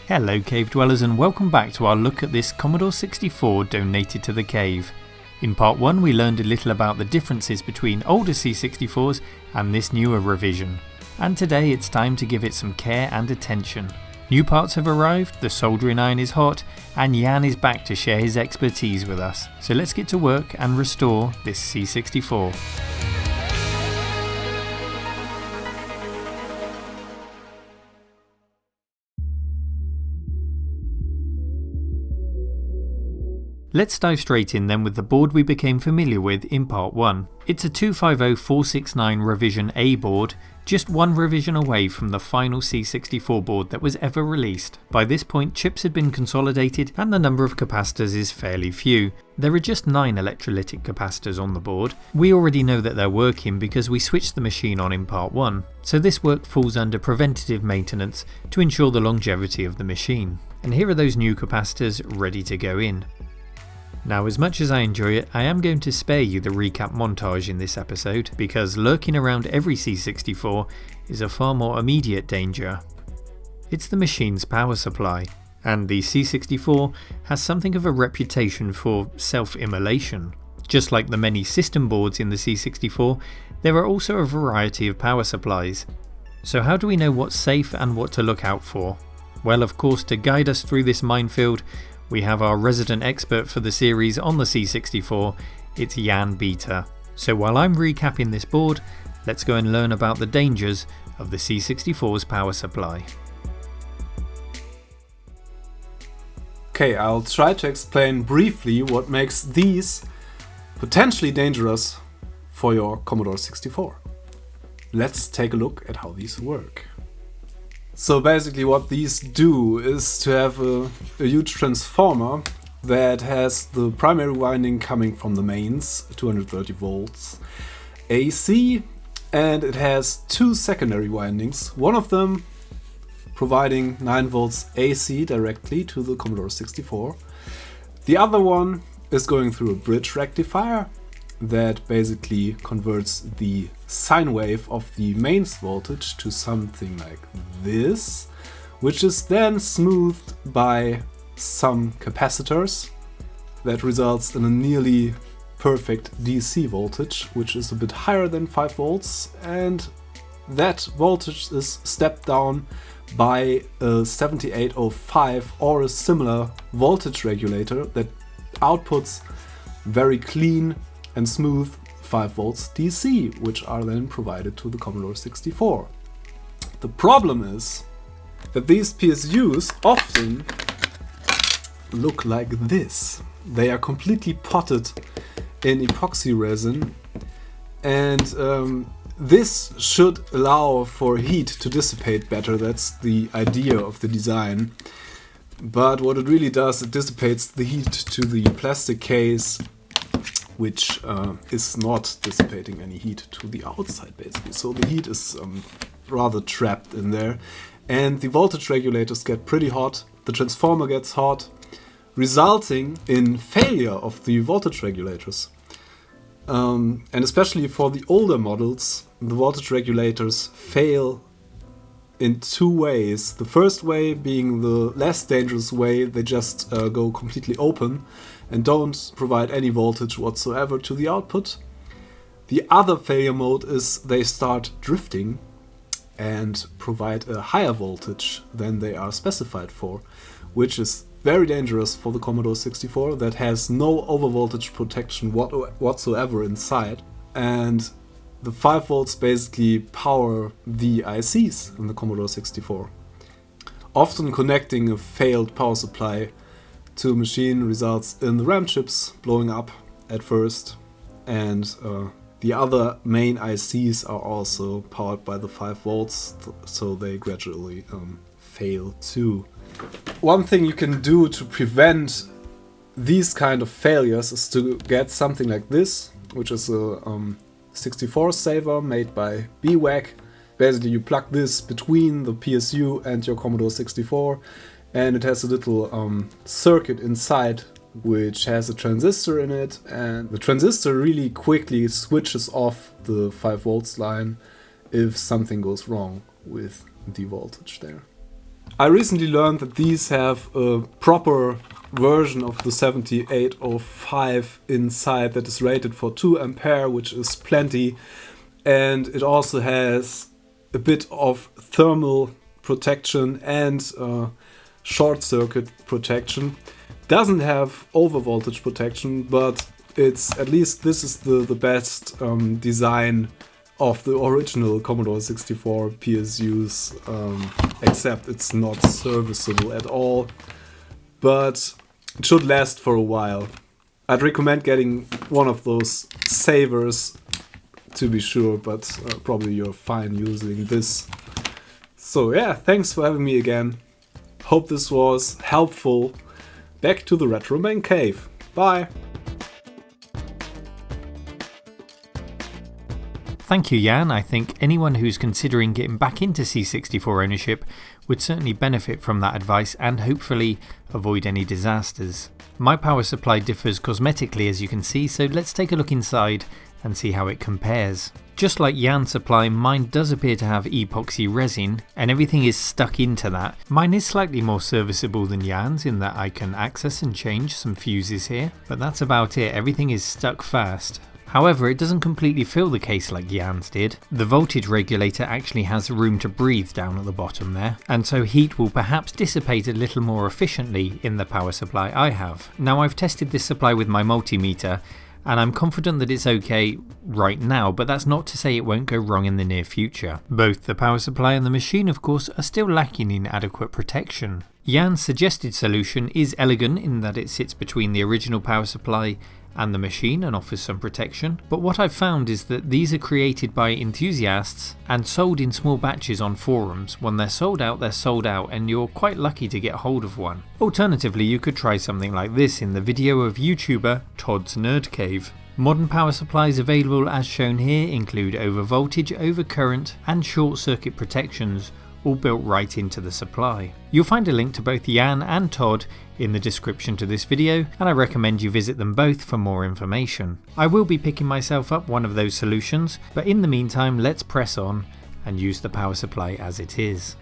Hello cave dwellers and welcome back to our look at this Commodore 64 donated to the cave. In part 1 we learned a little about the differences between older C64s and this newer revision. And today it's time to give it some care and attention. New parts have arrived, the soldering iron is hot, and Jan is back to share his expertise with us. So let's get to work and restore this C64. Let's dive straight in then with the board we became familiar with in part 1. It's a 250469 revision A board, just one revision away from the final C64 board that was ever released. By this point chips had been consolidated and the number of capacitors is fairly few. There are just 9 electrolytic capacitors on the board. We already know that they're working because we switched the machine on in part 1, so this work falls under preventative maintenance to ensure the longevity of the machine. And here are those new capacitors ready to go in. Now, as much as I enjoy it, I am going to spare you the recap montage in this episode because lurking around every C64 is a far more immediate danger. It's the machine's power supply, and the C64 has something of a reputation for self-immolation. Just like the many system boards in the C64, there are also a variety of power supplies. So how do we know what's safe and what to look out for? Well, of course, to guide us through this minefield, we have our resident expert for the series on the C64, it's Jan Bieter. So while I'm recapping this board, let's go and learn about the dangers of the C64's power supply. Okay, I'll try to explain briefly what makes these potentially dangerous for your Commodore 64. Let's take a look at how these work. So basically what these do is to have a huge transformer that has the primary winding coming from the mains, 230 volts AC, and it has 2 secondary windings, one of them providing 9 volts AC directly to the Commodore 64. The other one is going through a bridge rectifier that basically converts the sine wave of the mains voltage to something like this, which is then smoothed by some capacitors that results in a nearly perfect DC voltage, which is a bit higher than 5 volts, and that voltage is stepped down by a 7805 or a similar voltage regulator that outputs very clean and smooth 5 volts DC, which are then provided to the Commodore 64. The problem is that these PSUs often look like this. They are completely potted in epoxy resin, and this should allow for heat to dissipate better. That's the idea of the design. But what it really does, it dissipates the heat to the plastic case, which is not dissipating any heat to the outside basically. So the heat is rather trapped in there, and the voltage regulators get pretty hot, the transformer gets hot, resulting in failure of the voltage regulators. And especially for the older models, the voltage regulators fail in 2 ways. The first way being the less dangerous way, they just go completely open and don't provide any voltage whatsoever to the output. The other failure mode is they start drifting and provide a higher voltage than they are specified for, which is very dangerous for the Commodore 64 that has no overvoltage protection whatsoever inside. And the 5 volts basically power the ICs in the Commodore 64. Often connecting a failed power supply to a machine results in the RAM chips blowing up at first, and the other main ICs are also powered by the 5 volts, so they gradually fail too. One thing you can do to prevent these kind of failures is to get something like this, which is a 64 saver made by BWAC. Basically you plug this between the PSU and your Commodore 64, and it has a little circuit inside which has a transistor in it, and the transistor really quickly switches off the 5 volts line if something goes wrong with the voltage there. I recently learned that these have a proper version of the 7805 inside that is rated for 2 ampere, which is plenty, and it also has a bit of thermal protection and short circuit protection. Doesn't have overvoltage protection, but it's at least this is the best design of the original Commodore 64 PSUs, except it's not serviceable at all, but it should last for a while. I'd recommend getting one of those savers to be sure, but probably you're fine using this. So yeah, thanks for having me again. Hope this was helpful. Back to the Retro Man Cave. Bye! Thank you, Jan. I think anyone who's considering getting back into C64 ownership would certainly benefit from that advice and hopefully avoid any disasters. My power supply differs cosmetically, as you can see, so let's take a look inside and see how it compares. Just like Jan's supply, mine does appear to have epoxy resin and everything is stuck into that. Mine is slightly more serviceable than Jan's in that I can access and change some fuses here, but that's about it. Everything is stuck fast. However, it doesn't completely fill the case like Jan's did. The voltage regulator actually has room to breathe down at the bottom there, and so heat will perhaps dissipate a little more efficiently in the power supply I have. Now, I've tested this supply with my multimeter, and I'm confident that it's okay right now, but that's not to say it won't go wrong in the near future. Both the power supply and the machine, of course, are still lacking in adequate protection. Jan's suggested solution is elegant in that it sits between the original power supply and the machine and offers some protection, but what I've found is that these are created by enthusiasts and sold in small batches on forums. When they're sold out, and you're quite lucky to get hold of one. Alternatively, you could try something like this in the video of YouTuber Todd's Nerd Cave. Modern power supplies available as shown here include overvoltage, overcurrent and short circuit protections, all built right into the supply. You'll find a link to both Jan and Todd in the description to this video, and I recommend you visit them both for more information. I will be picking myself up one of those solutions, but in the meantime let's press on and use the power supply as it is.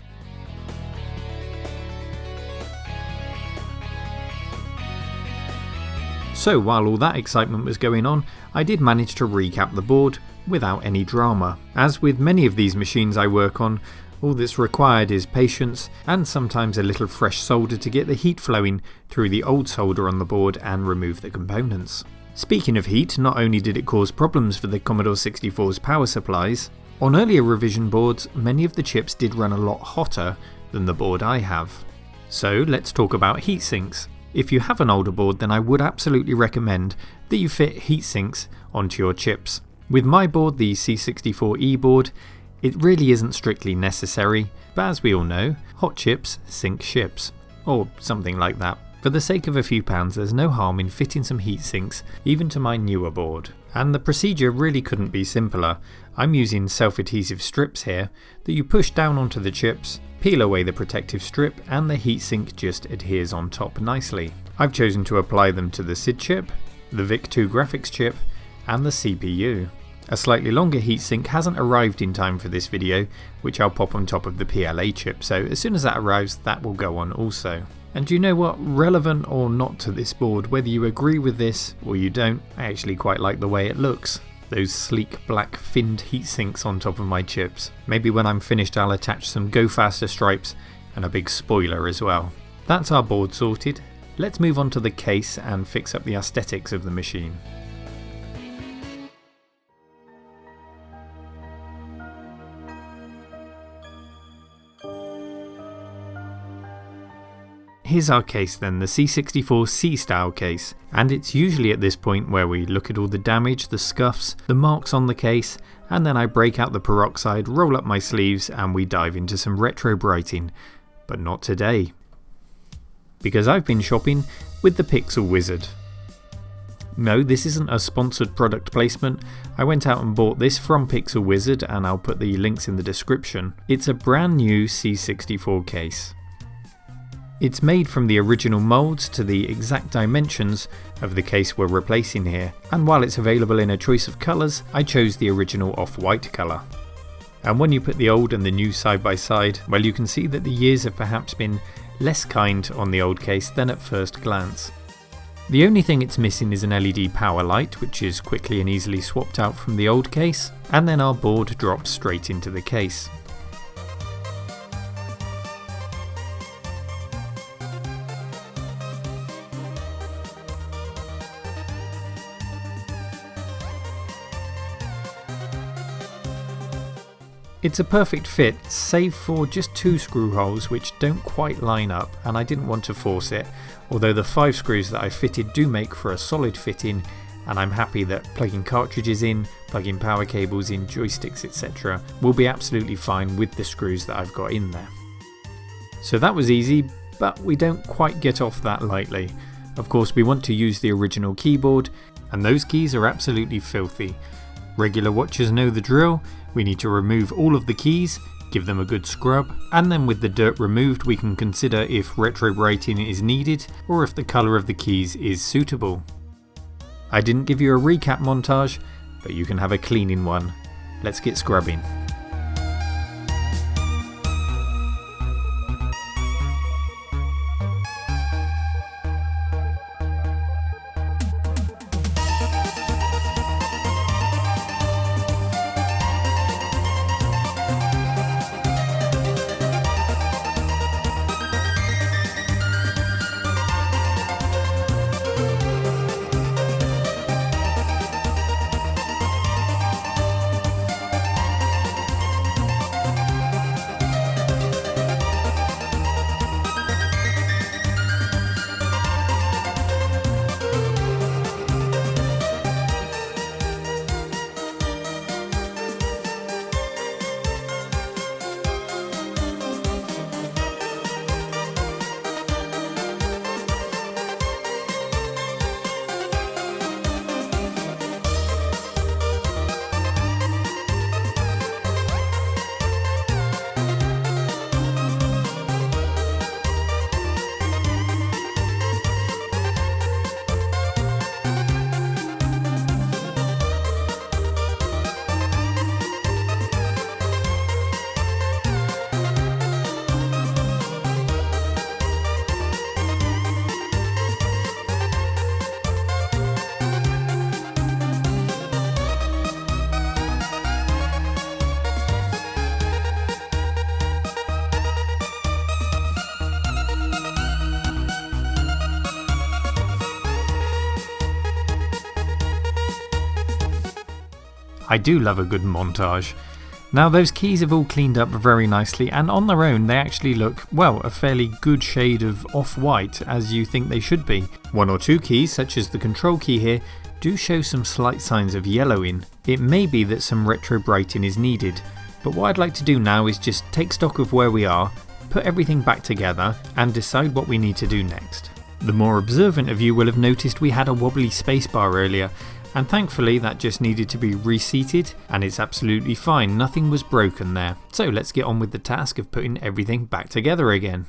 So while all that excitement was going on, I did manage to recap the board without any drama. As with many of these machines I work on, all that's required is patience and sometimes a little fresh solder to get the heat flowing through the old solder on the board and remove the components. Speaking of heat, not only did it cause problems for the Commodore 64's power supplies, on earlier revision boards many of the chips did run a lot hotter than the board I have. So let's talk about heat sinks. If you have an older board, then I would absolutely recommend that you fit heat sinks onto your chips. With my board, the C64E board, it really isn't strictly necessary, but as we all know, hot chips sink ships, or something like that. For the sake of a few pounds, there's no harm in fitting some heat sinks even to my newer board. And the procedure really couldn't be simpler. I'm using self-adhesive strips here that you push down onto the chips, peel away the protective strip, and the heatsink just adheres on top nicely. I've chosen to apply them to the SID chip, the VIC-2 graphics chip, and the CPU. A slightly longer heatsink hasn't arrived in time for this video, which I'll pop on top of the PLA chip, so as soon as that arrives, that will go on also. And do you know what? Relevant or not to this board, whether you agree with this or you don't, I actually quite like the way it looks. Those sleek black finned heatsinks on top of my chips. Maybe when I'm finished I'll attach some Go Faster stripes and a big spoiler as well. That's our board sorted. Let's move on to the case and fix up the aesthetics of the machine. Here's our case then, the C64 C-style case, and it's usually at this point where we look at all the damage, the scuffs, the marks on the case, and then I break out the peroxide, roll up my sleeves, and we dive into some retro brighting. But not today, because I've been shopping with the Pixel Wizard. No, this isn't a sponsored product placement. I went out and bought this from Pixel Wizard, and I'll put the links in the description. It's a brand new C64 case. It's made from the original moulds to the exact dimensions of the case we're replacing here, and while it's available in a choice of colours, I chose the original off-white colour. And when you put the old and the new side by side, well, you can see that the years have perhaps been less kind on the old case than at first glance. The only thing it's missing is an LED power light, which is quickly and easily swapped out from the old case, and then our board drops straight into the case. It's a perfect fit, save for just 2 screw holes which don't quite line up, and I didn't want to force it, although the 5 screws that I fitted do make for a solid fitting, and I'm happy that plugging cartridges in, plugging power cables in, joysticks etc. will be absolutely fine with the screws that I've got in there. So that was easy, but we don't quite get off that lightly. Of course we want to use the original keyboard, and those keys are absolutely filthy. Regular watchers know the drill. We need to remove all of the keys, give them a good scrub, and then with the dirt removed we can consider if retrobrighting is needed or if the colour of the keys is suitable. I didn't give you a recap montage, but you can have a cleaning one. Let's get scrubbing. I do love a good montage. Now those keys have all cleaned up very nicely, and on their own they actually look, well, a fairly good shade of off-white, as you think they should be. 1 or 2 keys, such as the control key here, do show some slight signs of yellowing. It may be that some retrobrighting is needed, but what I'd like to do now is just take stock of where we are, put everything back together and decide what we need to do next. The more observant of you will have noticed we had a wobbly spacebar earlier, and thankfully that just needed to be reseated, and it's absolutely fine, nothing was broken there. So let's get on with the task of putting everything back together again.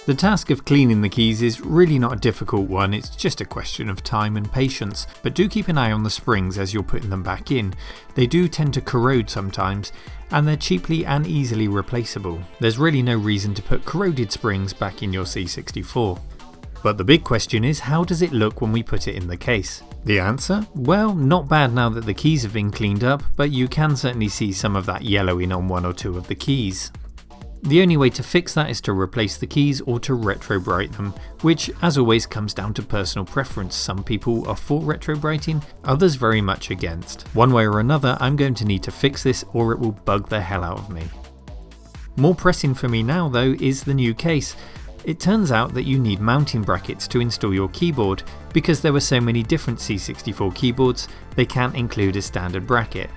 The task of cleaning the keys is really not a difficult one, it's just a question of time and patience, but do keep an eye on the springs as you're putting them back in. They do tend to corrode sometimes, and they're cheaply and easily replaceable. There's really no reason to put corroded springs back in your C64. But the big question is, how does it look when we put it in the case? The answer? Well, not bad now that the keys have been cleaned up, but you can certainly see some of that yellowing on 1 or 2 of the keys. The only way to fix that is to replace the keys or to retrobright them, which as always comes down to personal preference. Some people are for retrobrighting, others very much against. One way or another I'm going to need to fix this or it will bug the hell out of me. More pressing for me now though is the new case. It turns out that you need mounting brackets to install your keyboard. Because there were so many different C64 keyboards, they can't include a standard bracket.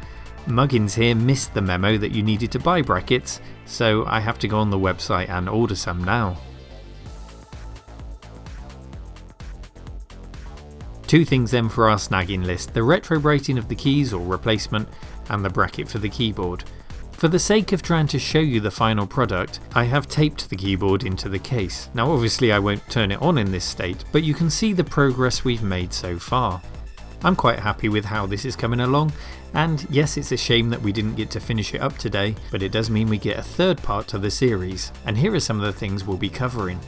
Muggins here missed the memo that you needed to buy brackets, so I have to go on the website and order some now. Two things then for our snagging list: the retro braiding of the keys or replacement, and the bracket for the keyboard. For the sake of trying to show you the final product, I have taped the keyboard into the case. Now obviously I won't turn it on in this state, but you can see the progress we've made so far. I'm quite happy with how this is coming along, and yes, it's a shame that we didn't get to finish it up today, but it does mean we get a third part to the series, and here are some of the things we'll be covering.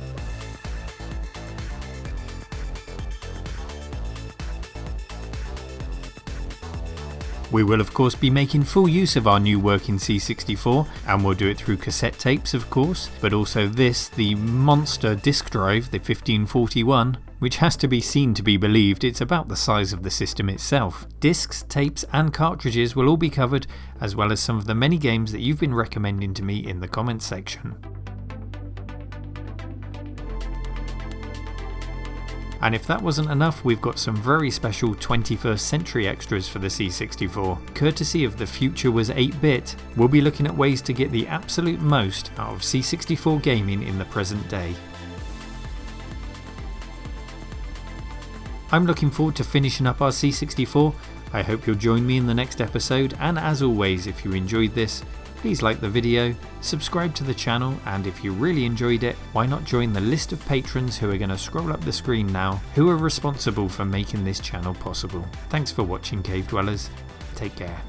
We will of course be making full use of our new working C64, and we'll do it through cassette tapes of course, but also this, the monster disk drive, the 1541, which has to be seen to be believed. It's about the size of the system itself. Discs, tapes and cartridges will all be covered, as well as some of the many games that you've been recommending to me in the comments section. And if that wasn't enough, we've got some very special 21st century extras for the C64. Courtesy of The Future Was 8-Bit, we'll be looking at ways to get the absolute most out of C64 gaming in the present day. I'm looking forward to finishing up our C64. I hope you'll join me in the next episode, and as always, if you enjoyed this, please like the video, subscribe to the channel, and if you really enjoyed it, why not join the list of patrons who are going to scroll up the screen now, who are responsible for making this channel possible. Thanks for watching, Cave Dwellers. Take care.